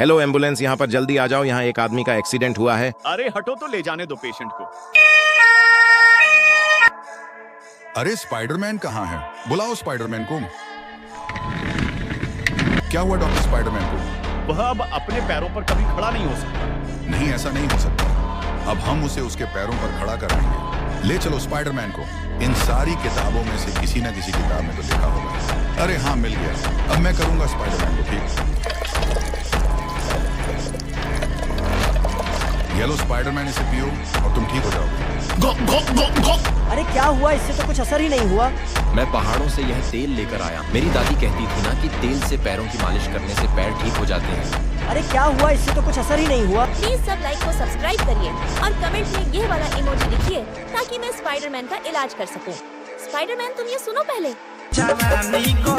Hello ambulance, यहाँ पर जल्दी आ जाओ, यहाँ एक आदमी का एक्सीडेंट हुआ है। अरे हटो तो ले जाने दो पेशेंट को। अरे स्पाइडरमैन कहाँ है? बुलाओ स्पाइडरमैन को। क्या हुआ डॉक्टर स्पाइडरमैन को? वह अब अपने पैरों पर कभी खड़ा नहीं हो सकता। नहीं, ऐसा नहीं हो सकता। अब हम उसे उसके पैरों पर खड़ा कराएंगे। ले चलो स्पाइडरमैन को। इन सारी किताबों में से किसी न किसी किताब में तो लिखा होगा। अरे हाँ, मिल गया। अब मैं करूंगा स्पाइडरमैन को ठीक। ये लो स्पाइडरमैन, इसे पियो और तुम ठीक हो जाओगे। अरे क्या हुआ? इससे तो कुछ असर ही नहीं हुआ। मैं पहाड़ों से यह तेल लेकर आया। मेरी दादी कहती थी ना कि तेल से पैरों की मालिश करने से पैर ठीक हो जाते हैं। अरे क्या हुआ? इससे तो कुछ असर ही नहीं हुआ। प्लीज सब लाइक को सब्सक्राइब करिए और कमेंट में ये वाला इमोजी लिखिए ताकि मैं स्पाइडरमैन का इलाज कर सकूं। स्पाइडरमैन, तुम ये सुनो पहले। जवानी को